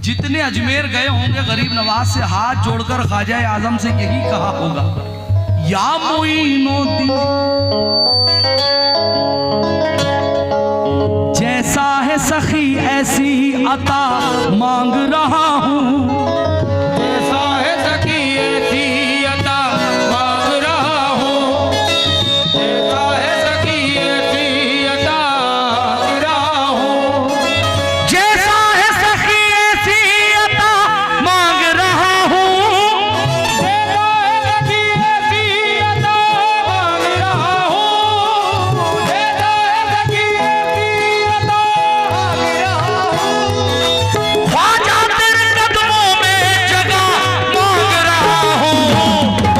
जितने अजमेर गए होंगे गरीब नवाज से हाथ जोड़कर ख्वाजा आजम से यही कहा होगा, या मोइनुद्दीन जैसा है सखी ऐसी ही अता मांग रहा हूँ, जैसा है सखी ऐसी अता मांग रहा हूँ, जैसा है सखी ऐसी अता मांग रहा हूँ, जैसा है सखी ऐसी अता मांग रहा हूँ, जैसा है सखी ऐसी अता मांग रहा हूँ, जैसा है सखी ऐसी अता मांग रहा हूँ, ख्वाजा तेरे कदमों में जगह मांग रहा हूँ,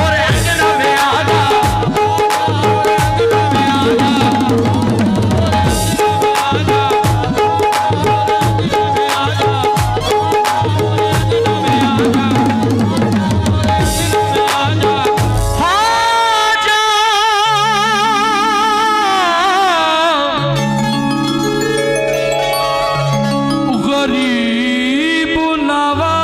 और अंगना में आजा, ख्वाजा गरीब नवाज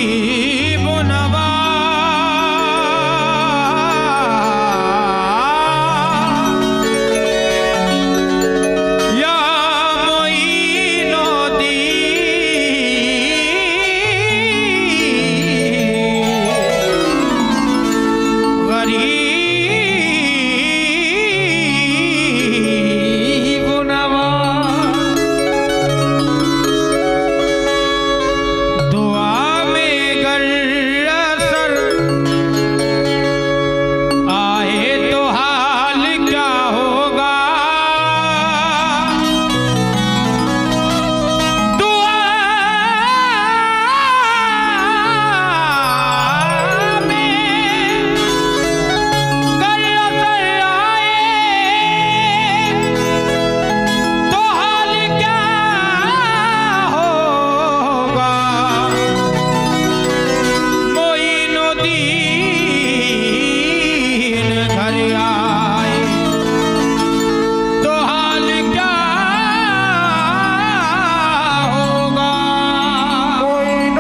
या गरीब नवाज या मोइनुद्दीन गरीब नवाज दुआ में गर असर आए तो हाल क्या होगा, दुआ में गर असर आए तो हाल क्या होगा, मोइनुद्दीन घर आए तो हाल क्या होगा, मोइनुद्दीन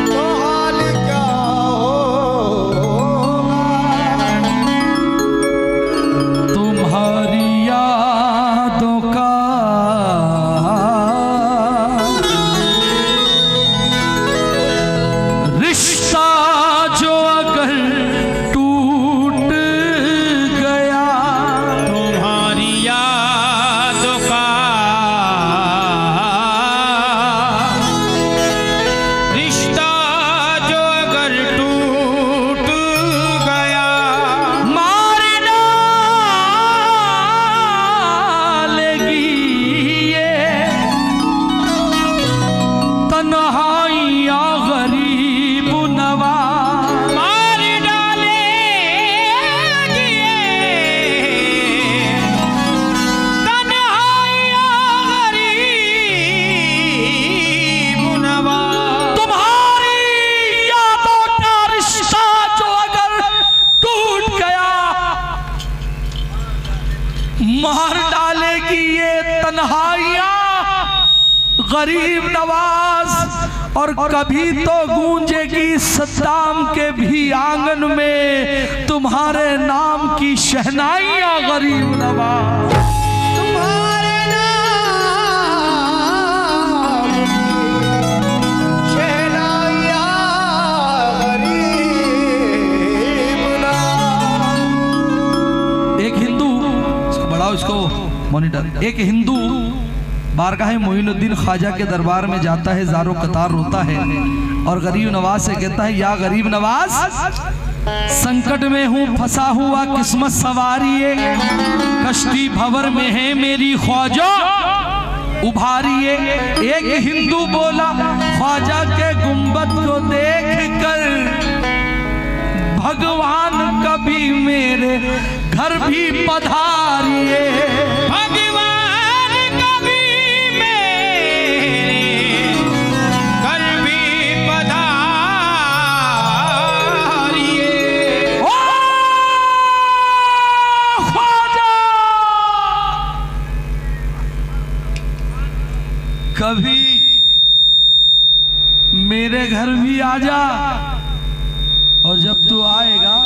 घर आए तो हाल क्या होगा, तुम्हारी यादों का रिश्ता जो अगर टूट गया, तुम्हारी यादों का रिश्ता जो अगर टूट गया, मार डालेगी ये तन्हाइयाँ गरीब नवाज, मार डालेगी ये तन्हाइयाँ गरीब नवाज, तुम्हारी यादों का रिश्ता जो अगर टूट गया, मार डालेगी ये तन्हाइयाँ गरीब नवाज, और कभी तो गूंजेगी सद्दाम के भी आंगन में तुम्हारे नाम की शहनाइयाँ गरीब नवाज, तुम्हारे नाम शहनाइयाँ गरीब नवाज। एक हिंदू, बढ़ाओ इसको मॉनिटर, एक हिंदू बारगाह मोइनुद्दीन ख्वाजा के दरबार में जाता है, ज़ारो कतार रोता है और गरीब नवाज से कहता है, या गरीब नवाज संकट में हूँ, फंसा हुआ किस्मत सवारिए, कश्ती भंवर में है मेरी ख्वाजा उभारिए। एक हिंदू बोला, ख्वाजा भगवान कभी मेरे घर भी पधारिए, भगवान कभी मेरे घर भी पधारिए। ओ ख्वाजा कभी मेरे घर भी आ जा, और जब तू आएगा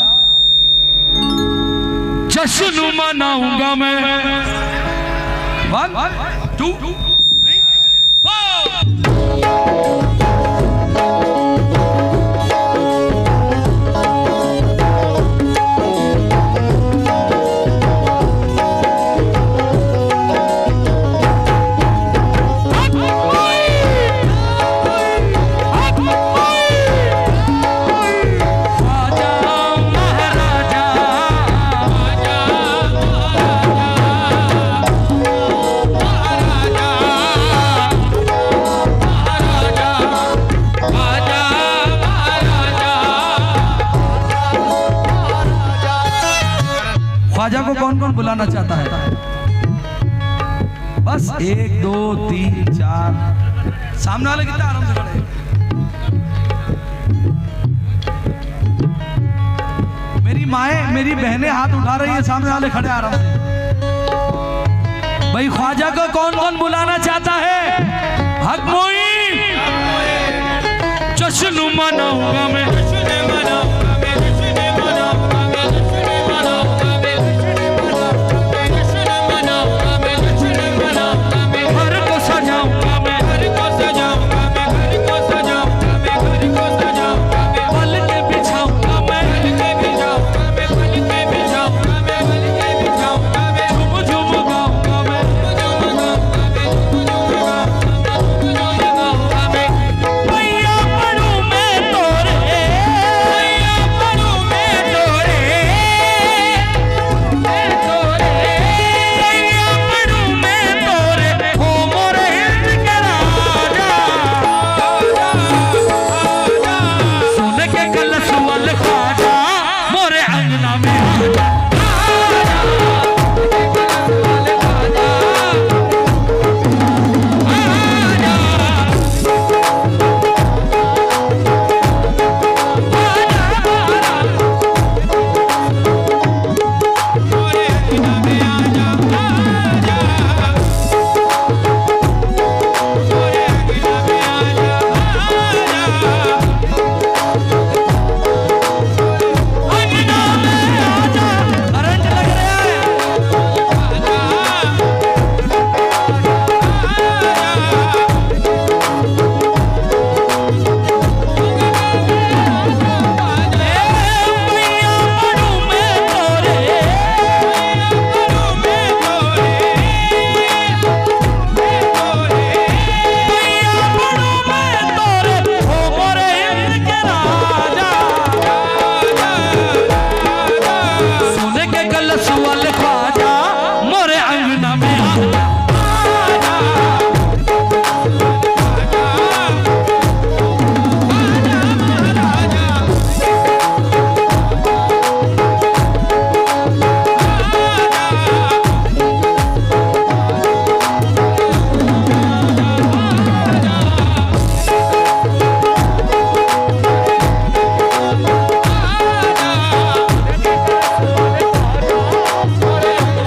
जश्न मनाऊंगा मैं। 1 2 3 ख्वाजा को कौन कौन बुलाना चाहता है? बस 1 2 3 4। सामने वाले कितना आराम से खड़े। मेरी माएं मेरी बहनें हाथ उठा रही है, सामने वाले खड़े आराम से। भाई ख्वाजा को कौन कौन बुलाना चाहता है? हक मोई जश्न मनाऊंगा मैं, जश्न मनाऊंगा मैं, जश्न मनाऊंगा मैं, जश्न मनाऊंगा मैं, जश्न मनाऊंगा मैं, जश्न मनाऊंगा मैं, घर को सजाऊंगा मैं, घर को सजाऊंगा मैं, घर को सजाऊंगा मैं, घर को सजाऊंगा मैं, पल के बिछाऊंगा मैं, पल के बिछाऊंगा मैं, पल के बिछाऊंगा मैं, पल के बिछाऊंगा मैं, झूम झूम गाऊंगा मैं, झूम गाऊंगा मैं, झूम गाऊंगा मैं। भैया पढ़ूं मैं तोरे, भैया पढ़ूं मैं तोरे, मैं तोरे, भैया पढ़ूं मैं तोरे, हो मोरे हिंद के राजा। सुन के कलश वाल ख्वाजा मोरे अंगना में आजा। मोरे अंगना में आजा, आजा, मोरे अंगना में आजा, अंगना में आजा। करंट लग रहा है। भैया पढ़ूं मैं तोरे, भैया पढ़ूं मैं तोरे, हो मोरे हिंद के राजा। सोने के कलश वाले ख्वाजा मोरे अंगना में आजा।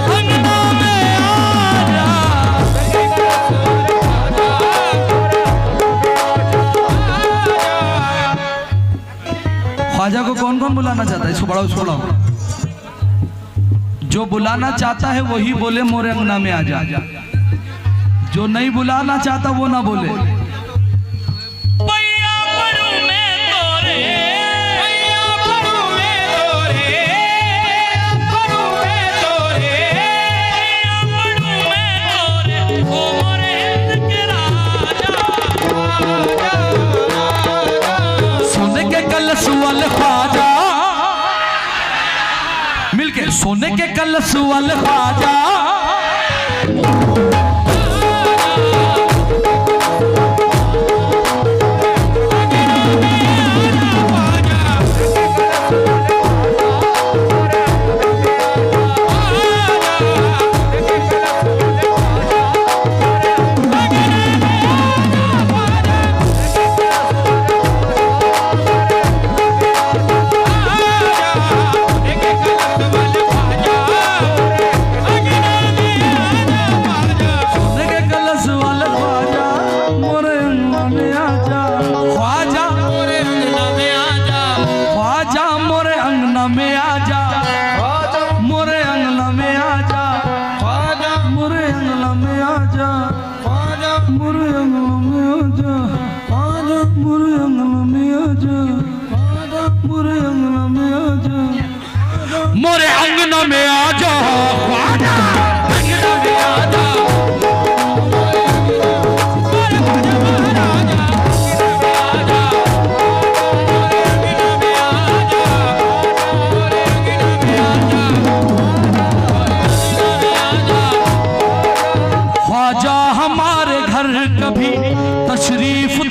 अंगना में आजा। ख्वाजा को कौन कौन बुलाना चाहता है? इसको बढ़ाओ, इसको बढ़ाओ। जो बुलाना चाहता है वही बोले मोरे अंगना में आजा। जो नहीं बुलाना चाहता वो ना बोले। भैया पढ़ूं मैं तोरे, भैया पढ़ूं मैं तोरे, पढ़ूं मैं तोरे, पढ़ूं मैं तोरे, हो मोरे हिंद के राजा। सोने के कलश वाले ख्वाजा मिलके, सोने के कलश वाले ख्वाजा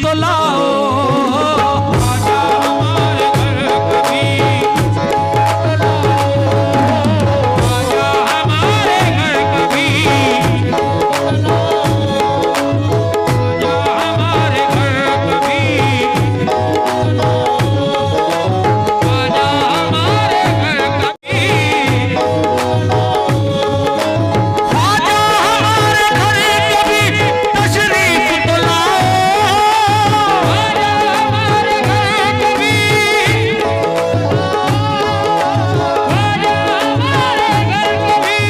तो लाओ। आजा हमारे घर कभी, आजा हमारे घर कभी, आजा हमारे घर कभी, आजा हमारे घर कभी, आजा हमारे घर कभी तशरीफ तो लाओ। आजा हमारे घर कभी, आजा हमारे घर कभी,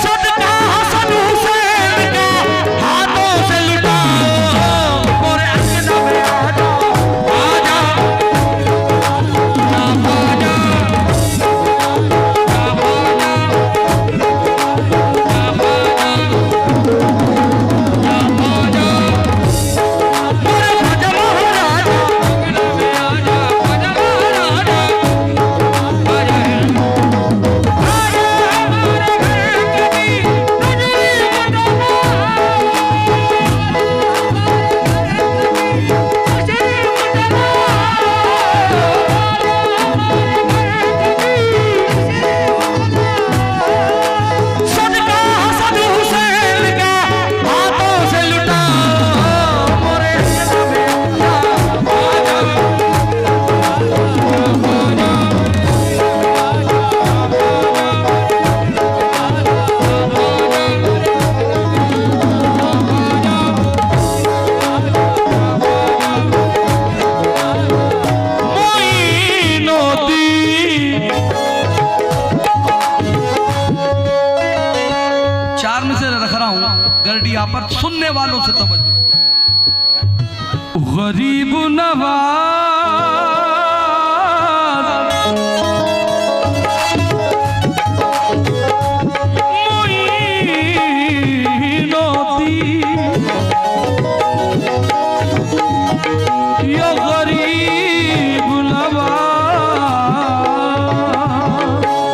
सदका हसन हुसैन का हाथों से लुटाओ। मोरे अंगना में आजा, आजा ना बाजा, ना बाजा, ना बाजा, ना बाजा, मोरे ख्वाजा महाराजा। अंगना में आजा, ख्वाजा महाराजा, आजा है, आजा हमारे घर कभी, तशरीफ तो सदका हसन हुसैन का हाथों से लुटाओ। मोरे अंगना में आजा, मोइनुद्दीन। चार में से रख रहा हूं गर्डिया पर, सुनने वालों से तवज्जो। गरीब नवाज मोइनुद्दीन, या गरीब नवाज।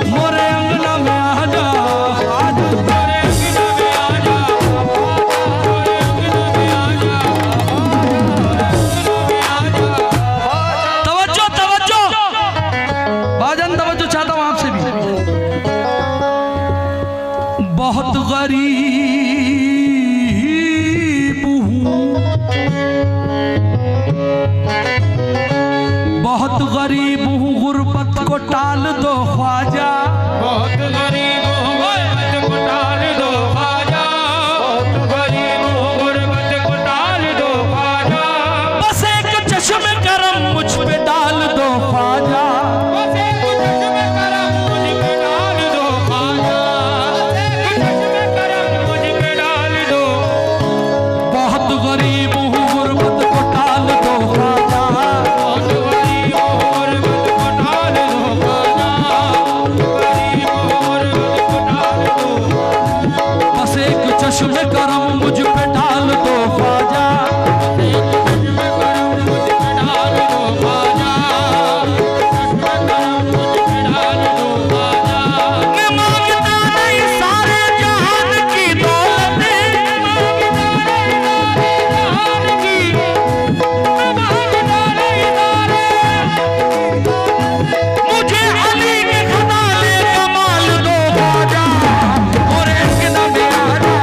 मोरे अंगना में आजा, आजा मेरे अंगना में आजा, मेरे अंगना में आजा, अंगना में आजा, तवज्जो तवज्जो भाजन, तवज्जो चाहता हूं आपसे भी। बहुत गरीब हूं, बहुत गरीब हूं, गुर्बत को टाल दो ख्वाजा। बहुत गरीब हूँ गुर्बत को टाल दो ख्वाजा, बहुत गरीब हूँ गुर्बत को टाल दो ख्वाजा, बस एक चश्म करम मुझ पे डाल दो ख्वाजा। बस एक चश्म करम मुझ पे डाल दो ख्वाजा, एक चश्म करम मुझ पे डाल दो, बहुत गरीब हूं, गुर्बत को टाल दो ख्वाजा। बहुत गरीब हूँ गुर्बत को टाल दो ख्वाजा, गरीब हूँ गुर्बत को टाल दो, बस एक चश्म करम मुझ पे डाल दो ख्वाजा। एक चश्म करम मुझ पे डाल दो ख्वाजा, चश्म करम मुझ पे डाल दो ख्वाजा। मैं मांगता नहीं सारे जहान की दौलत, मुझे अली के खजाने कमाल दो ख्वाजा। मोरे अंगना में आजा,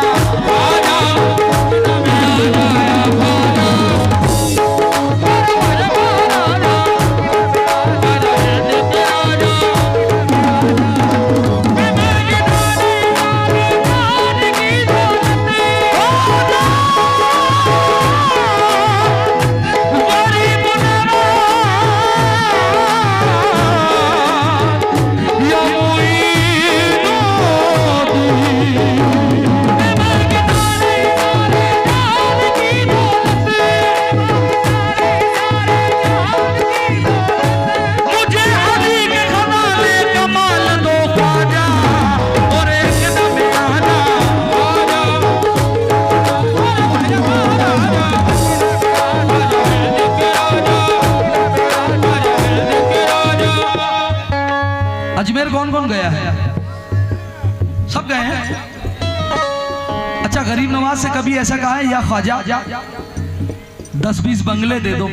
आजा गरीब नवाज से कभी ऐसा कहा है या ख्वाजा 10-20 बंगले दे दो?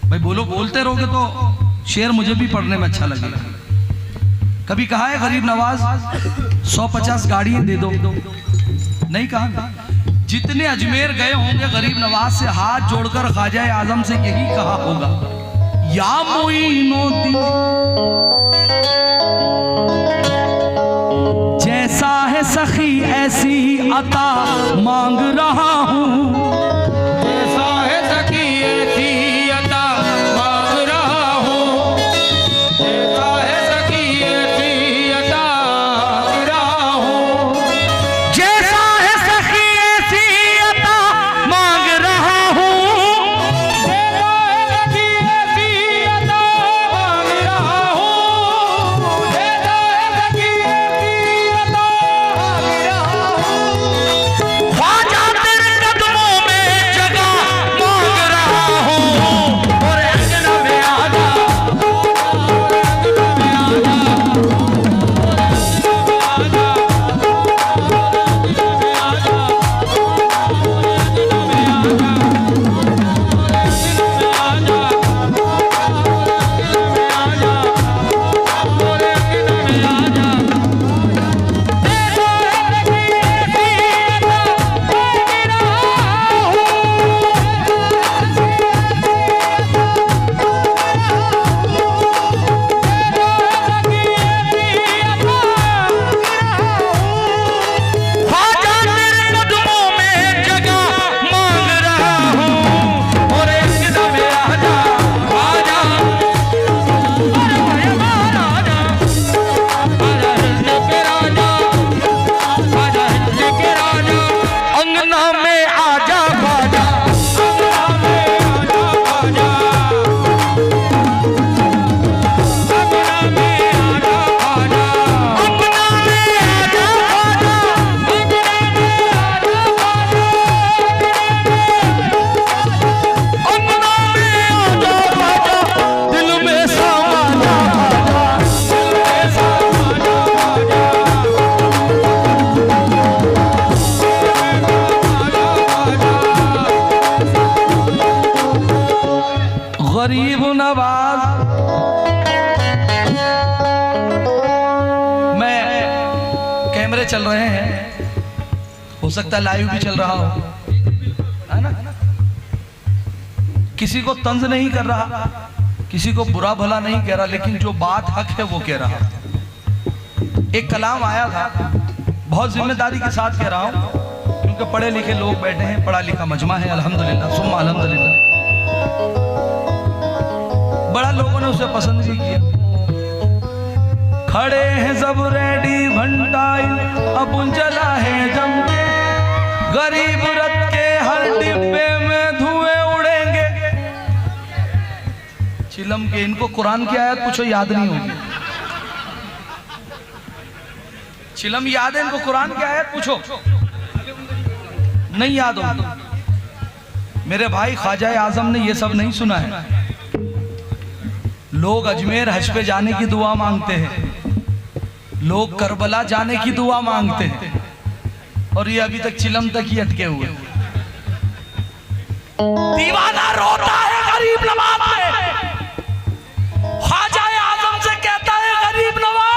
भाई बोलो, बोलते रहोगे तो शेर मुझे भी पढ़ने में अच्छा लगेगा। कभी कहा है गरीब नवाज 100-50 गाड़ियां दे दो? नहीं कहा। जितने अजमेर गए होंगे गरीब नवाज से हाथ जोड़कर ख्वाजा आजम से यही कहा होगा, या मोइनुद्दीन जैसा है सखी ऐसी ही अता मांग रहा हूँ। जैसा है सखी ऐसी अता मांग रहा हूँ। जैसा है सखी ऐसी अता मांग रहा हूँ। जैसा है सखी ऐसी अता मांग रहा हूँ। जैसा है सखी ऐसी अता मांग रहा हूँ। जैसा है सखी ऐसी अता मांग रहा हूँ। ख्वाजा तेरे कदमों में जगह मांग रहा हूँ। और अंगना में आजा, ख्वाजा तेरे कदमों में जगह मांग रहा हूँ। और अंगना में आजा, आजा, अरे भाई हमारा आजा, आजा हिंद के राजा, आजा हिंद के राजा, अंगना में आजा ख्वाजा, अंगना में आजा ख्वाजा। अंगना में आजा ख्वाजा। अंगना में आजा ख्वाजा, अंगना में आजा ख्वाजा, दिल में समा जा ख्वाजा। गरीब नवाज, मैं कैमरे चल रहे हैं, हो सकता है लाइव भी चल रहा हो, है ना? किसी को तंज नहीं कर रहा, किसी को बुरा भला नहीं कह रहा, लेकिन जो बात हक है वो कह रहा। एक कलाम आया था, बहुत जिम्मेदारी के साथ कह रहा हूं, क्योंकि पढ़े लिखे लोग बैठे हैं, पढ़ा लिखा मजमा है, अल्हम्दुलिल्लाह सुम्मा अल्हम्दुलिल्लाह। बड़ा लोगों ने उसे पसंद भी किया। खड़े हैं सब रेडी भंडाई, अब जला है जम के, गरीब रथ के हर डिब्बे में धुएं उड़ेंगे। चिलम के इनको कुरान की आयत पूछो, याद नहीं होगी। चिलम याद है इनको कुरान की आयत पूछो, नहीं याद हो। मेरे भाई ख्वाजा आजम ने ये सब नहीं सुना है। लोग अजमेर हज पे जाने की दुआ मांगते हैं, लोग करबला जाने की दुआ मांगते हैं, और ये अभी तक चिलम तक ही अटके हुए। दीवाना रोता है गरीब नवाज पे, ख्वाजा आजम से कहता है गरीब नवाज,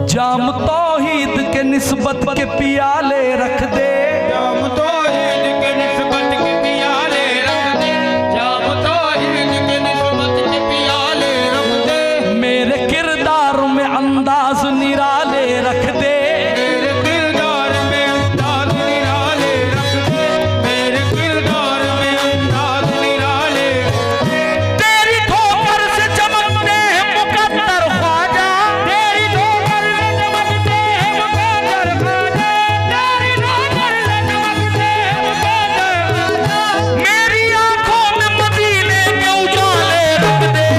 जाम तौहीद के निस्बत के पियाले रख दे। जाम तौहीद के निस्बत के पियाले रख दे। जाम तौहीद के निस्बत के पियाले रख दे। मेरे किरदार में अंदाज निराले रख दे। मेरे किरदार में अंदाज निराले रख दे। मेरे किरदार में अंदाज निराले रख दे। तेरी ठोकर से चमकते हैं मुकद्दर ख्वाजा, तेरी ठोकर से चमकते हैं मुकद्दर ख्वाजा। तेरी ठोकर से चमकते हैं मुकद्दर ख्वाजा। मेरी आंखों में मदीने के उजाले रख दे।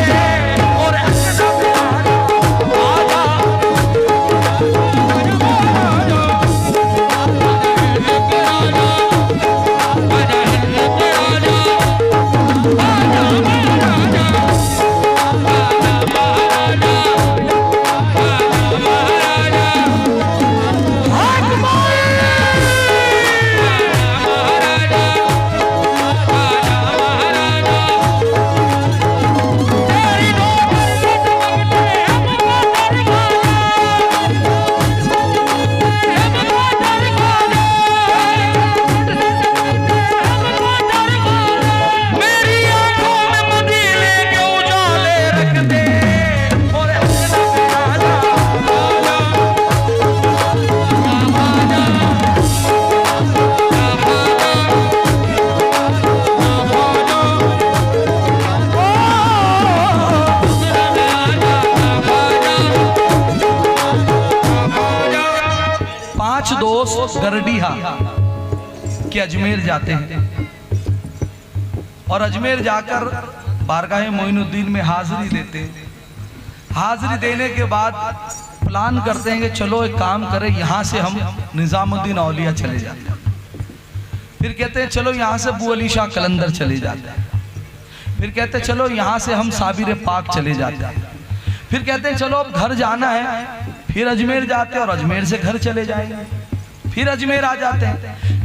और आजा, आजा, 5 दोस्त गरडीहा के अजमेर जाते हैं और अजमेर जाकर बारगाह मोइनुद्दीन में हाजिरी देते हैं। हाजिरी देने के बाद प्लान करते हैं कि चलो एक काम करें, यहाँ से हम निजामुद्दीन औलिया चले जाते हैं। फिर कहते हैं चलो यहाँ से अबू अली शाह कलंदर चले जाते हैं। फिर कहते हैं चलो यहाँ से हम साबिर पाक चले जाते हैं। फिर कहते हैं चलो अब घर जाना है, फिर अजमेर जाते हैं और अजमेर से घर चले जाएंगे। फिर अजमेर आ जाते हैं,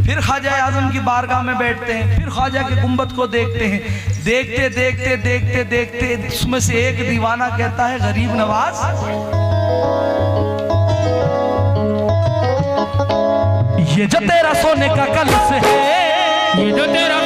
फिर ख्वाजा आजम की बारगाह में बैठते हैं, फिर ख्वाजा के गुंबद को देखते हैं। देखते देखते देखते देखते उसमें से एक दीवाना कहता है गरीब नवाज, ये जो तेरा सोने का कलश है, ये जो तेरा